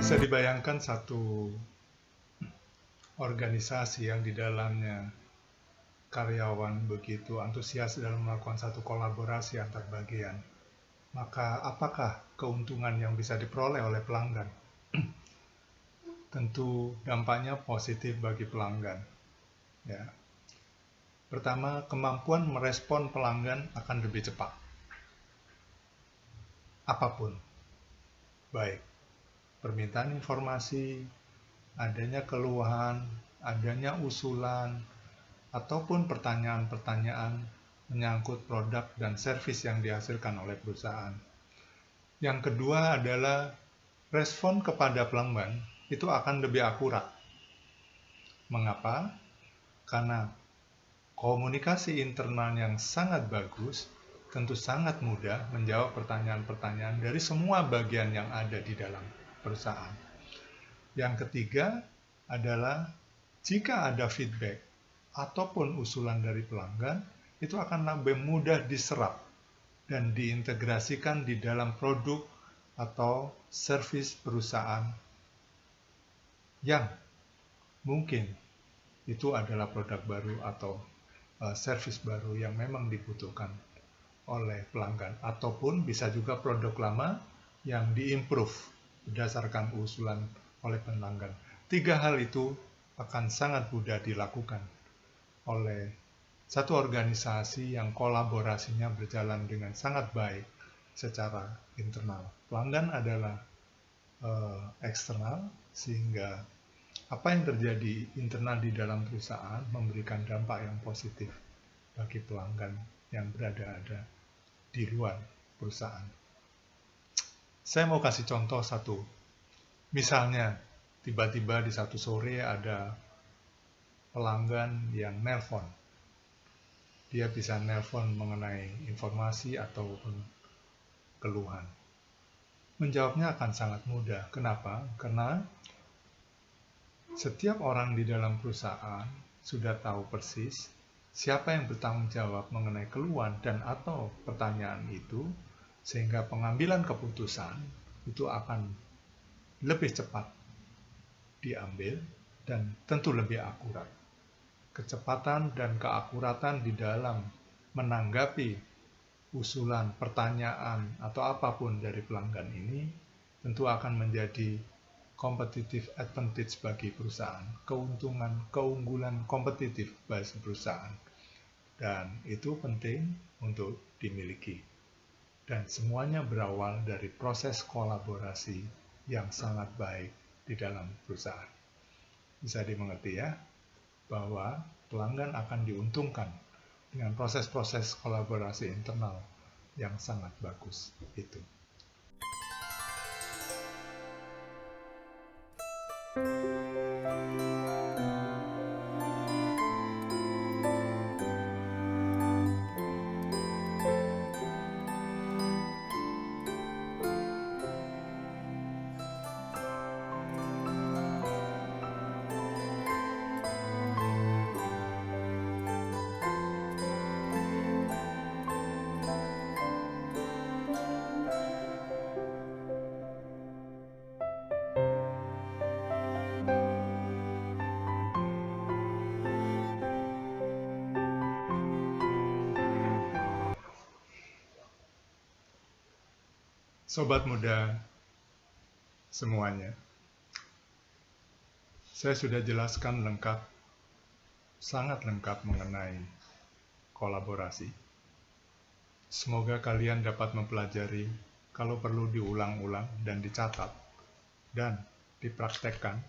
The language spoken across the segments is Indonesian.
Bisa dibayangkan satu organisasi yang di dalamnya karyawan begitu antusias dalam melakukan satu kolaborasi antar bagian. Maka apakah keuntungan yang bisa diperoleh oleh pelanggan? Tentu dampaknya positif bagi pelanggan. Ya. Pertama, kemampuan merespon pelanggan akan lebih cepat. Apapun. Baik permintaan informasi, adanya keluhan, adanya usulan, ataupun pertanyaan-pertanyaan menyangkut produk dan servis yang dihasilkan oleh perusahaan. Yang kedua adalah respon kepada pelanggan itu akan lebih akurat. Mengapa? Karena komunikasi internal yang sangat bagus tentu sangat mudah menjawab pertanyaan-pertanyaan dari semua bagian yang ada di dalam perusahaan. Yang ketiga adalah jika ada feedback ataupun usulan dari pelanggan, itu akan lebih mudah diserap dan diintegrasikan di dalam produk atau servis perusahaan yang mungkin itu adalah produk baru atau servis baru yang memang dibutuhkan oleh pelanggan, ataupun bisa juga produk lama yang diimprove berdasarkan usulan oleh pelanggan. Tiga hal itu akan sangat mudah dilakukan oleh satu organisasi yang kolaborasinya berjalan dengan sangat baik secara internal. Pelanggan adalah eksternal, sehingga apa yang terjadi internal di dalam perusahaan memberikan dampak yang positif bagi pelanggan yang berada di luar perusahaan. Saya mau kasih contoh satu. Misalnya, tiba-tiba di satu sore ada pelanggan yang nelpon. Dia bisa nelpon mengenai informasi ataupun keluhan. Menjawabnya akan sangat mudah. Kenapa? Karena setiap orang di dalam perusahaan sudah tahu persis siapa yang bertanggung jawab mengenai keluhan dan atau pertanyaan itu, sehingga pengambilan keputusan itu akan lebih cepat diambil dan tentu lebih akurat. Kecepatan dan keakuratan di dalam menanggapi usulan, pertanyaan, atau apapun dari pelanggan ini tentu akan menjadi competitive advantage bagi perusahaan, keunggulan kompetitif bagi perusahaan. Dan itu penting untuk dimiliki. Dan semuanya berawal dari proses kolaborasi yang sangat baik di dalam perusahaan. Bisa dimengerti ya, bahwa pelanggan akan diuntungkan dengan proses-proses kolaborasi internal yang sangat bagus itu. Sobat muda semuanya, saya sudah jelaskan lengkap, sangat lengkap mengenai kolaborasi. Semoga kalian dapat mempelajari, kalau perlu diulang-ulang dan dicatat, dan dipraktekkan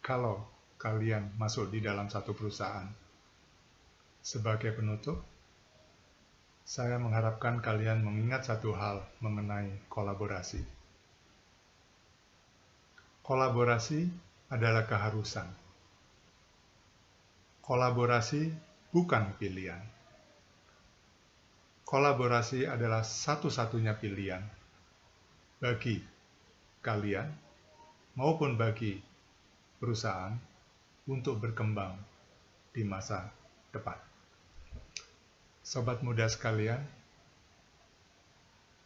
kalau kalian masuk di dalam satu perusahaan. Sebagai penutup, saya mengharapkan kalian mengingat satu hal mengenai kolaborasi. Kolaborasi adalah keharusan. Kolaborasi bukan pilihan. Kolaborasi adalah satu-satunya pilihan bagi kalian maupun bagi perusahaan untuk berkembang di masa depan. Sobat muda sekalian,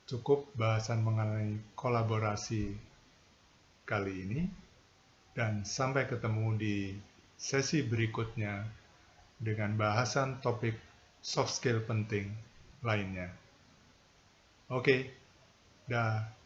cukup bahasan mengenai kolaborasi kali ini, dan sampai ketemu di sesi berikutnya dengan bahasan topik soft skill penting lainnya. Oke, dah.